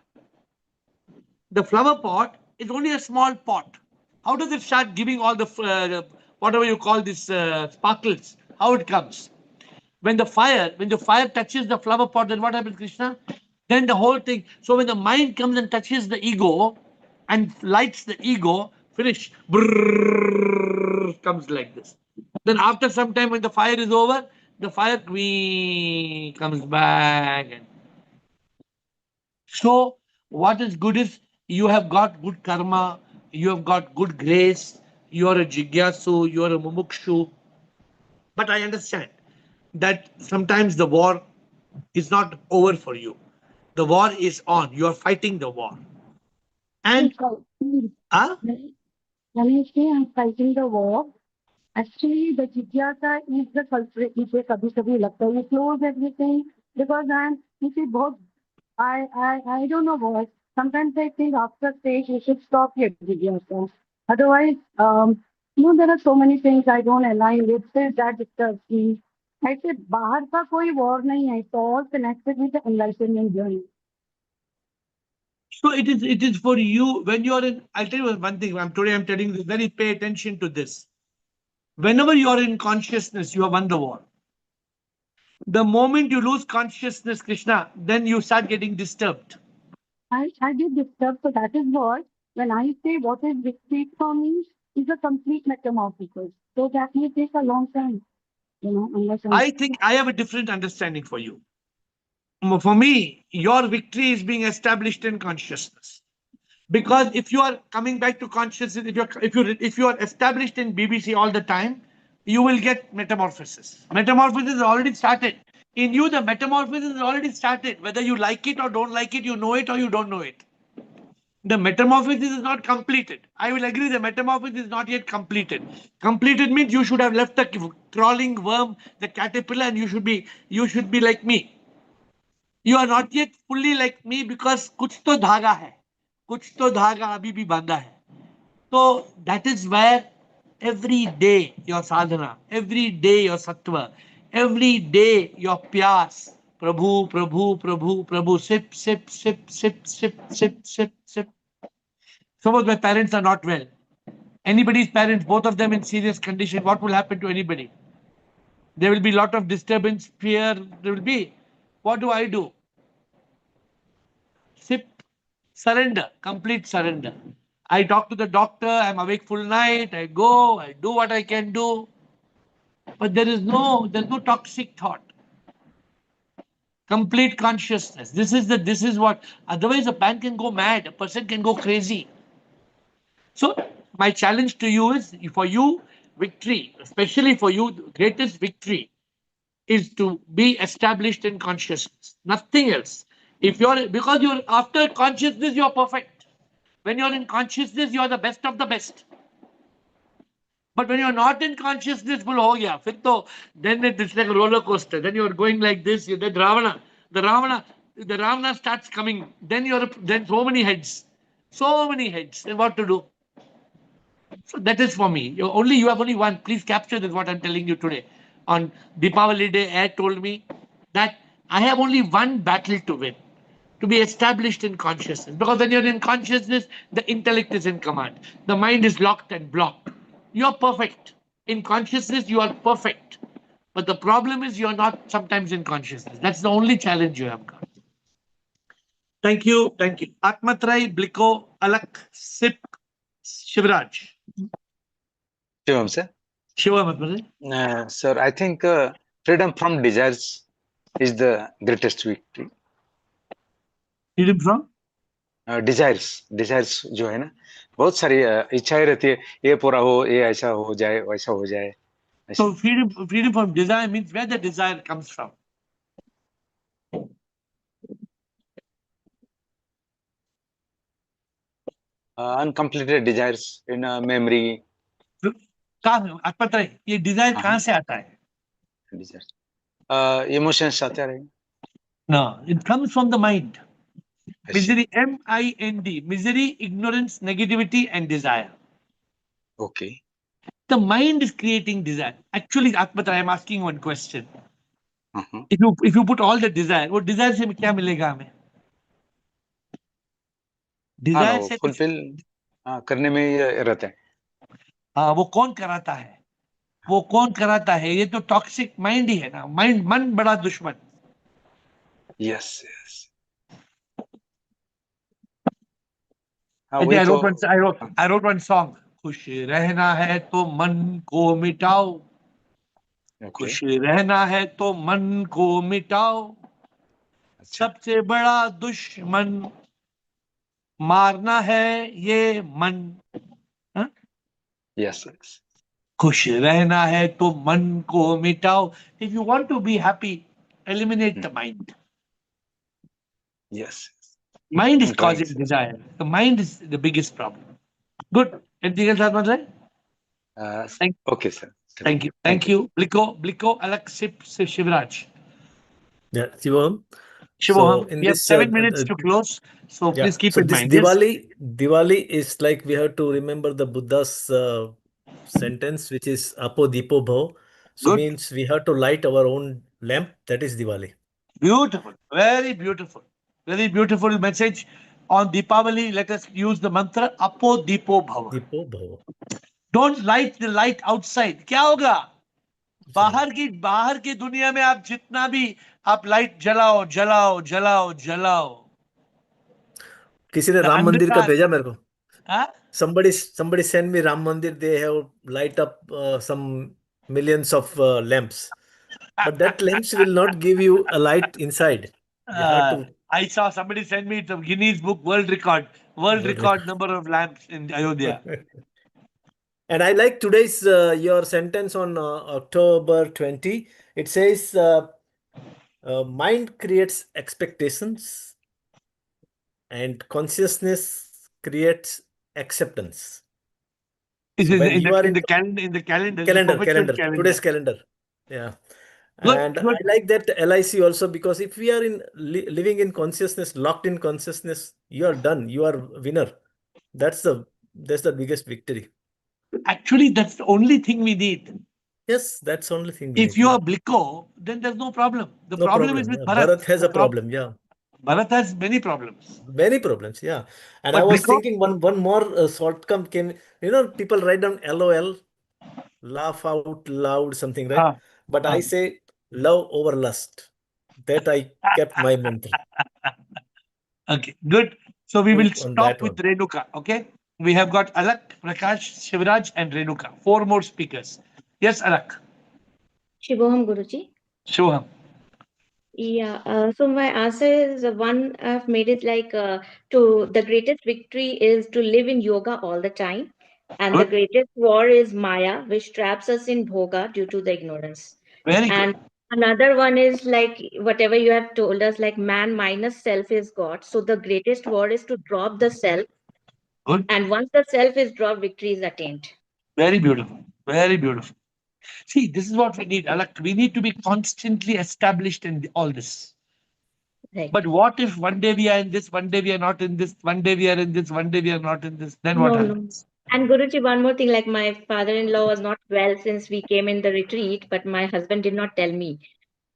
The flower pot is only a small pot. How does it start giving all the whatever you call this sparkles? How it comes? When the fire touches the flower pot, then what happens, Krishna? Then the whole thing. So when the mind comes and touches the ego and lights the ego, finish. Brrrr, comes like this. Then after some time, when the fire is over, the fire comes back. So what is good is you have got good karma, you have got good grace, you are a jigyasu, you are a mumukshu. But I understand that sometimes the war is not over for you. The war is on. You are fighting the war. And When I say I'm fighting the war, actually the jigyasa is the culprit. मुझे कभी-कभी लगता है, you close everything because मुझे बहुत I don't know what. Sometimes I think after stage you should stop your jigyasa. Otherwise, there are so many things I don't align with. Still that disturbs me. ऐसे बाहर का कोई war नहीं है. It's all connected with the enlightenment journey. so it is for you when you are in. I'll tell you one thing. Today I'm telling you, very pay attention to this. Whenever you are in consciousness, you have won the war. The moment you lose consciousness, Krishna, then you start getting disturbed. I get disturbed, so that is what, when I say what is victory for me, is a complete metamorphosis. So that may take a long time, unless I think I have a different understanding for you. For me, your victory is being established in consciousness. Because if you are coming back to consciousness, if you are established in BBC all the time, you will get metamorphosis. Metamorphosis is already started. In you, the metamorphosis is already started. Whether you like it or don't like it, you know it or you don't know it. The metamorphosis is not completed. I will agree the metamorphosis is not yet completed. Completed means you should have left the crawling worm, the caterpillar, and you should be like me. You are not yet fully like me because कुछ तो धागा है, कुछ तो धागा अभी भी बंधा है. So that is where every day your sadhana, every day your sattva, every day your pyas, Prabhu, Prabhu, Prabhu, Prabhu, sip, sip, sip, sip, sip, sip, sip, sip. Suppose my parents are not well. Anybody's parents, both of them in serious condition, what will happen to anybody? There will be a lot of disturbance, fear, there will be. What do? Sip, surrender, complete surrender. I talk to the doctor, I'm awake full night, I go, I do what I can do. But there's no toxic thought. Complete consciousness. This is what, otherwise a man can go mad, a person can go crazy. So my challenge to you is, for you, victory, especially for you, the greatest victory is to be established in consciousness. Nothing else. Because you're after consciousness, you're perfect. When you're in consciousness, you're the best of the best. But when you're not in consciousness, then it's like a roller coaster. Then you're going like this. Then the Ravana starts coming. Then so many heads. Then what to do? So that is for me. You have only one. Please capture this, what I'm telling you today. On Deepavali Day, AiR told me that I have only one battle to win, to be established in consciousness. Because when you're in consciousness, the intellect is in command. The mind is locked and blocked. You're perfect. In consciousness, you are perfect. But the problem is you're not sometimes in consciousness. That's the only challenge you have got. Thank you. Atmatrai, Bliko, Alak, Sip, Shivraj. Shivam, sir. Shivam, Sir, I think freedom from desires is the greatest victory. freedom from? Desires जो है ना, बहुत सारी इच्छाएं रहती है, ये पूरा हो, ये ऐसा हो जाए, वैसा हो जाए. So freedom from desire means where the desire comes from. Uncompleted desires in a memory. कहाँ आप पता है ये डिजायर कहाँ से आता है? Emotions आते रहेंगे. No, it comes from the mind. Misery, M-I-N-D, misery, ignorance, negativity, and desire. Okay. The mind is creating desire. Actually, Akbata, I'm asking one question. Uh-huh. If you put all the desire, वो desire से क्या मिलेगा हमें? Desire से fulfill करने में ये रहता है. हाँ, वो कौन कराता है? वो कौन कराता है? ये तो टॉक्सिक माइंड ही है ना. माइंड, मन बड़ा दुश्मन. Yes, yes. I wrote one song. खुश रहना है तो मन को मिटाओ. खुश रहना है तो मन को मिटाओ. सबसे बड़ा दुश्मन मारना है ये मन. Yes, yes. खुश रहना है तो मन को मिटाओ. If you want to be happy, eliminate the mind. Yes. Mind is causing desire. The mind is the biggest problem. Good. Anything else, Armand? Okay, sir. Thank you. Thank you. Bliko, Alexip, Shivraj. Yeah, Shivam. Shivam, in we have this 7 minutes to close, so yeah, please keep so in this mind. Diwali is like we have to remember the Buddha's sentence, which is Apo Dipo Bhav. So Good. means we have to light our own lamp. That is Diwali. Beautiful. Very beautiful. Very beautiful message. On Deepavali, let us use the mantra Apo Dipo Bhava. Dipo Bhava. Don't light the light outside. क्या होगा? बाहर की दुनिया में आप जितना भी आप लाइट जलाओ जलाओ जलाओ जलाओ. किसी ने राम मंदिर का भेजा मेरे को. हाँ? Somebody send me Ram Mandir. They have light up some millions of lamps, but that lamps will not give you a light inside. You have to. I saw somebody send me the Guinness Book World Record number of lamps in Ayodhya. And I like today's your sentence on October 20. It says, mind creates expectations and consciousness creates acceptance. It So is when in you are the calendar, today's calendar. Yeah. And I like that LIC also, because if we are in living in consciousness, locked in consciousness, you are done. You are winner. That's the biggest victory. Actually, that's the only thing we need. Yes, that's the only thing we If need. you are Bliko, then there's no problem. The problem is with Yeah. Bharat. Bharat has a problem. Yeah. Bharat has many problems. Many problems. Yeah. And But I was Bliko, thinking one more shortcome came. People write down LOL, laugh out loud, something, right? But I say love over lust. That I kept my mental. Okay, good. So we will On stop that with one. Renuka. Okay, we have got Alak, Prakash, Shivraj, and Renuka. 4 more speakers. Yes, Alak. Shivoham Guruji. Shivoham. Yeah, so my answer is one I've made it like to the greatest victory is to live in yoga all the time. And the greatest war is Maya, which traps us in bhoga due to the ignorance. Very And another one is like whatever you have told us, like man minus self is God. So the greatest war is to drop the self. Good. And once the self is dropped, victory is attained. Very beautiful. Very beautiful. See, this is what we need, Alak. We need to be constantly established in all this. Right. But what if one day we are in this, one day we are not in this, one day we are in this, one day we are not in this? Then what happens? And Guruji, one more thing, like my father-in-law was not well since we came in the retreat, but my husband did not tell me.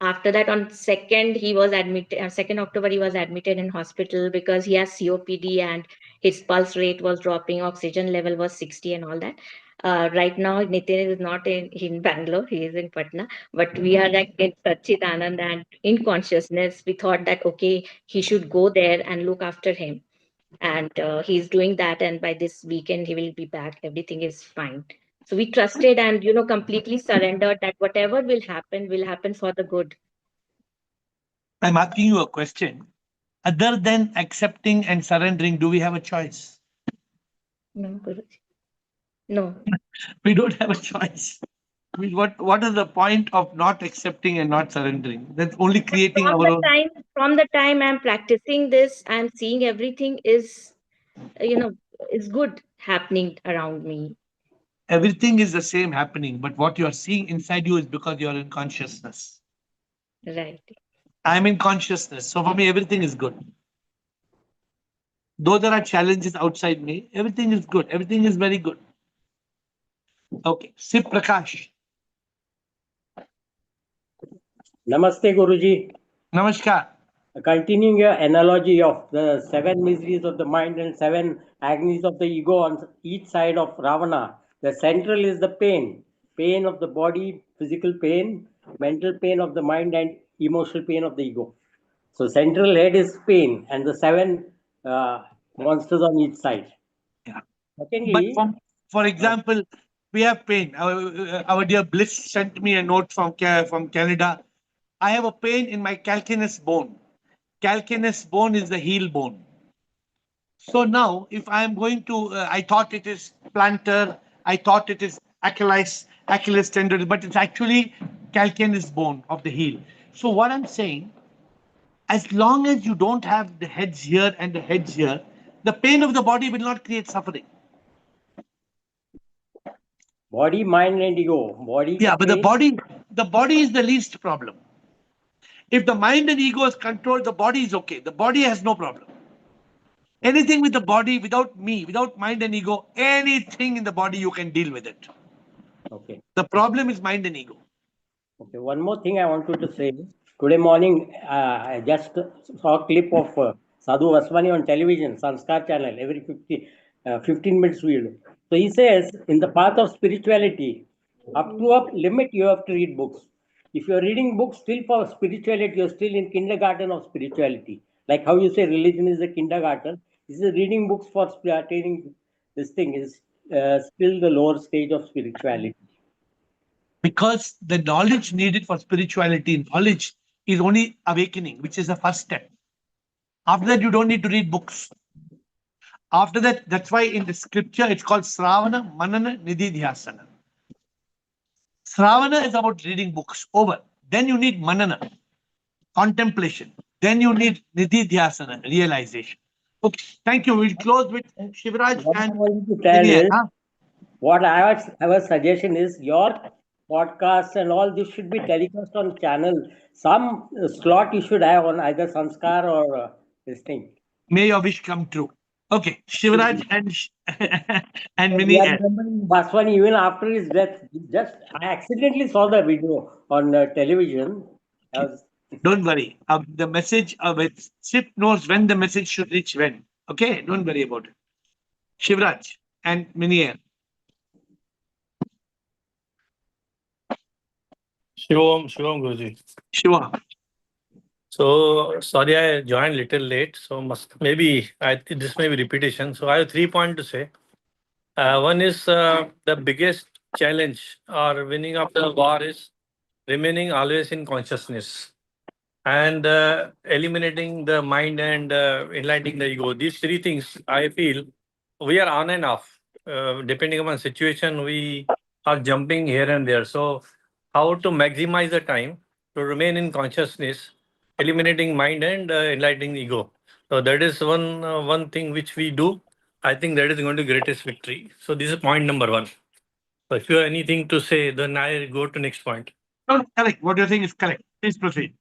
After that, on 2nd, he was admitted, 2nd October, he was admitted in hospital because he has COPD and his pulse rate was dropping, oxygen level was 60 and all that. Right now, Nitin is not in Bangalore, he is in Patna, but we are like in Sachit Anand and in consciousness, we thought that, okay, he should go there and look after him. and he's doing that, and by this weekend he will be back. Everything is fine. So we trusted and completely surrendered that whatever will happen for the good. I'm asking you a question. Other than accepting and surrendering, do we have a choice? No, Guruji. No. We don't have a choice. I mean, what is the point of not accepting and not surrendering? That's only creating our own. From the time I'm practicing this, I'm seeing everything is is good happening around me. Everything is the same happening, but what you are seeing inside you is because you are in consciousness. Right. I'm in consciousness. So for me, everything is good. Though there are challenges outside me, everything is good. Everything is very good. Okay. Sip Prakash. Namaste, Guruji. Namaskar. Continuing your analogy of the 7 miseries of the mind and 7 agonies of the ego on each side of Ravana, the central is the pain of the body, physical pain, mental pain of the mind, and emotional pain of the ego. So central head is pain, and the 7 monsters on each side. Yeah. But Secondly, for example, we have pain. Our dear Bliss sent me a note from Canada. I have a pain in my calcaneus bone. Calcaneus bone is the heel bone. So now, if I am going to, I thought it is plantar, I thought it is Achilles tendon, but it's actually calcaneus bone of the heel. So what I'm saying, as long as you don't have the heads here and the heads here, the pain of the body will not create suffering. body, mind, and ego. Body. Yeah, but the body is the least problem. If the mind and ego is controlled, the body is okay. The body has no problem. Anything with the body, without me, without mind and ego, anything in the body, you can deal with it. Okay. The problem is mind and ego. Okay, one more thing I wanted to say. Today morning, I just saw a clip of Sadhu Vaswani on television, Sanskar channel, every 15 minutes video. So he says, in the path of spirituality, up to a limit, you have to read books. If you're reading books still for spirituality, you're still in kindergarten of spirituality. Like how you say religion is a kindergarten, this is reading books for attaining this thing is still the lower stage of spirituality. Because the knowledge needed for spirituality, knowledge is only awakening, which is the first step. After that, you don't need to read books. After that, that's why in the scripture, it's called Sravana, Manana, Nididhyasana. Sravana is about reading books, over. Then you need Manana, contemplation. Then you need Nididhyasana, realization. Okay, thank you. We'll close with Shivraj What I and want to tell Vinay, is, what I have a suggestion is your podcast and all this should be telecast on channel. Some slot you should have on either Sanskar or this thing. May your wish come true. Okay, Shivraj and We are Vinay. remembering Vaswani even after his death. Just I accidentally saw the video on television. Don't worry. The message with SIP knows when the message should reach when. Okay, don't worry about it. Shivraj and Minier. Shivam Guruji. Shiva. So sorry, I joined little late. So maybe I think this may be repetition. So I have 3 points to say. One is the biggest challenge or winning of the war is remaining always in consciousness and eliminating the mind and enlightening the ego. These 3 things I feel we are on and off. Depending upon situation, we are jumping here and there. So how to maximize the time to remain in consciousness, eliminating mind and enlightening ego. So that is one thing which we do. I think that is going to be greatest victory. So this is point number 1. So if you have anything to say, then I go to next point. No, correct. What you're saying is correct. Please proceed.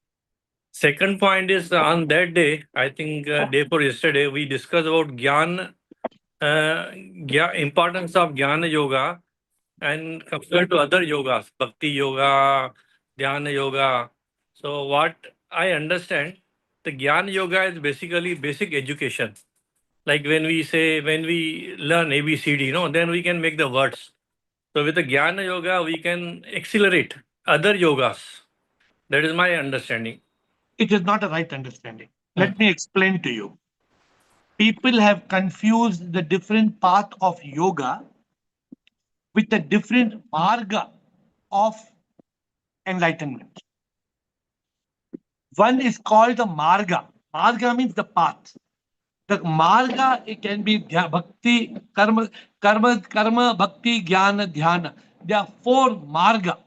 Second point is on that day, I think day before yesterday, we discussed about Gyan, importance of Jnana Yoga and compared to other yogas, Bhakti Yoga, Dhyana Yoga. So what I understand, the Jnana Yoga is basically basic education. Like when we learn ABCD, then we can make the words. So with the Jnana Yoga, we can accelerate other yogas. That is my understanding. It is not a right understanding. Let me explain to you. people have confused the different path of yoga with the different marga of enlightenment. One is called the marga. Marga means the path. The marga, it can be bhakti, karma, bhakti, jnana, dhyana. There are four marga.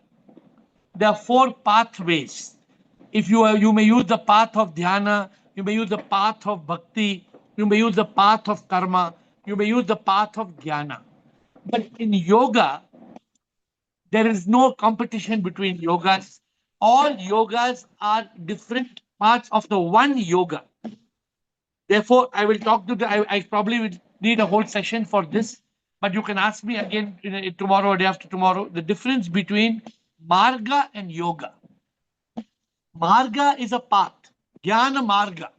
There are four pathways. If you may use the path of dhyana, you may use the path of bhakti, you may use the path of karma, you may use the path of jnana. But in yoga, there is no competition between yogas. All yogas are different parts of the one yoga. Therefore, I will talk to I probably will need a whole session for this, but you can ask me again tomorrow or day after tomorrow, the difference between marga and yoga. Marga is a path, jnana marga,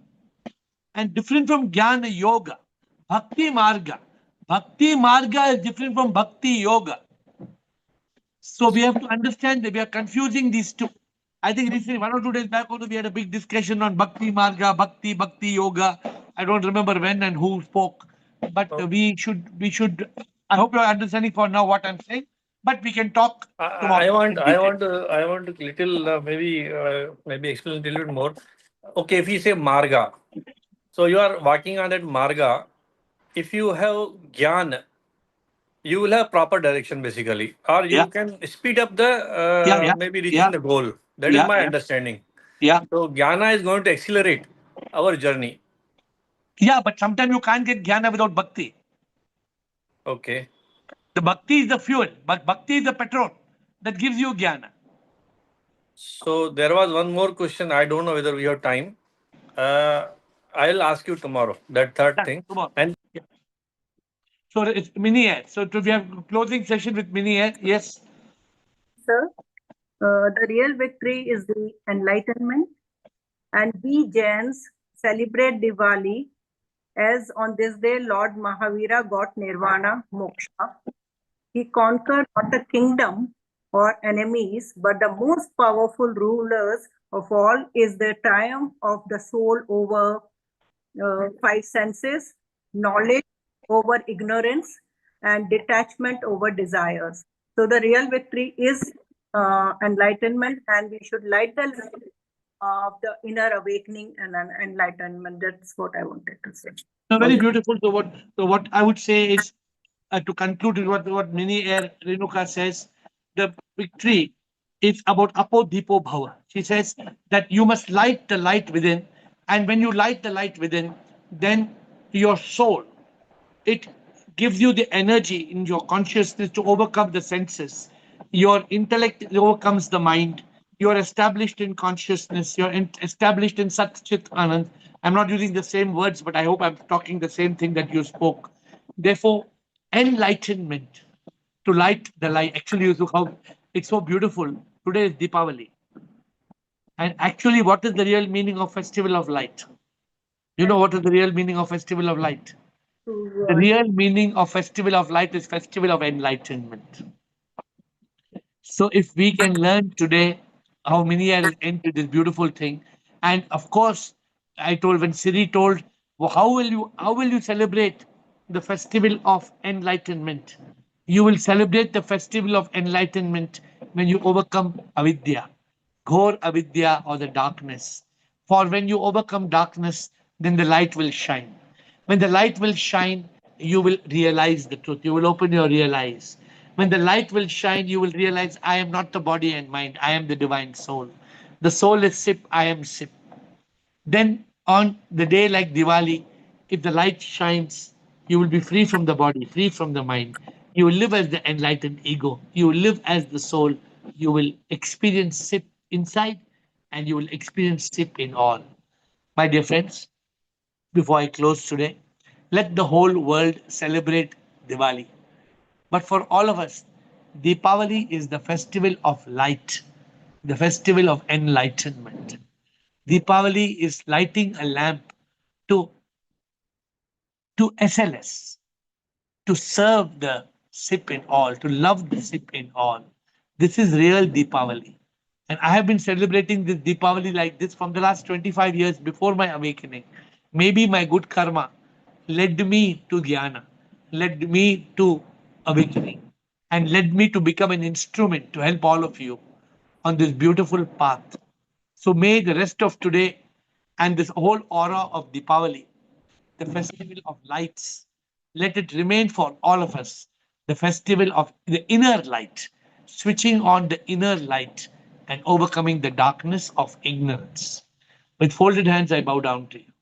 and different from jnana yoga. Bhakti marga. Bhakti marga is different from bhakti yoga. So we have to understand that we are confusing these two. I think recently, 1 or 2 days back, also we had a big discussion on Bhakti Marga, Bhakti Yoga. I don't remember when and who spoke, but we should. I hope you are understanding for now what I'm saying. But we can talk tomorrow. I want to little maybe explain a little bit more. Okay, if you say marga, so you are walking on that marga. If you have gyan, you will have proper direction basically, or you Yeah. can speed up the Yeah. maybe reaching Yeah. the goal. That is Yeah. my understanding. Yeah. So jnana is going to accelerate our journey. Yeah, but sometimes you can't get jnana without bhakti. Okay. The bhakti is the fuel, but bhakti is the petrol that gives you jnana. So there was one more question. I don't know whether we have time. I'll ask you tomorrow. That third thing. Tomorrow. And Yeah. So it's mini air. So we have closing session with mini air. Yes. Sir, the real victory is the enlightenment, and we Jains celebrate Diwali as on this day Lord Mahavira got nirvana, moksha. He conquered not a kingdom or enemies, but the most powerful rulers of all is the triumph of the soul over five senses, knowledge over ignorance, and detachment over desires. So the real victory is enlightenment, and we should light the light of the inner awakening and enlightenment. That's what I wanted to say. So very beautiful. So what I would say is to conclude with what Mini Air Renuka says, the victory is about apo dipo bhava. She says that you must light the light within, and when you light the light within, then your soul, it gives you the energy in your consciousness to overcome the senses. Your intellect overcomes the mind. You're established in consciousness. Established in Sat Chit Anand. I'm not using the same words, but I hope I'm talking the same thing that you spoke. Therefore, enlightenment, to light the light. Actually, you look how it's so beautiful. Today is Deepavali. And actually, what is the real meaning of Festival of Light? You know what is the real meaning of Festival of Light? The real meaning of Festival of Light is Festival of Enlightenment. So if we can learn today how Miniar is into this beautiful thing, and of course, I told when Siri told, well, how will you celebrate the Festival of Enlightenment? You will celebrate the Festival of Enlightenment when you overcome avidya, ghor avidya, or the darkness. For when you overcome darkness, then the light will shine. When the light will shine, you will realize the truth. You will open your real eyes. When the light will shine, you will realize I am not the body and mind. I am the divine soul. The soul is Sip. I am Sip. Then on the day like Diwali, if the light shines, you will be free from the body, free from the mind. You will live as the enlightened ego. You will live as the soul. You will experience Sip inside, and you will experience Sip in all. My dear friends, before I close today, let the whole world celebrate Diwali. But for all of us, Deepavali is the festival of light, the festival of enlightenment. Deepavali is lighting a lamp to, to SLS, to serve the sip in all, to love the sip in all. This is real Deepavali. And I have been celebrating this Deepavali like this from the last 25 years before my awakening. Maybe my good karma led me to Dhyana, led me to awakening, and led me to become an instrument to help all of you on this beautiful path. So may the rest of today and this whole aura of Deepavali, the festival of lights, let it remain for all of us the festival of the inner light, switching on the inner light and overcoming the darkness of ignorance. With folded hands, I bow down to you.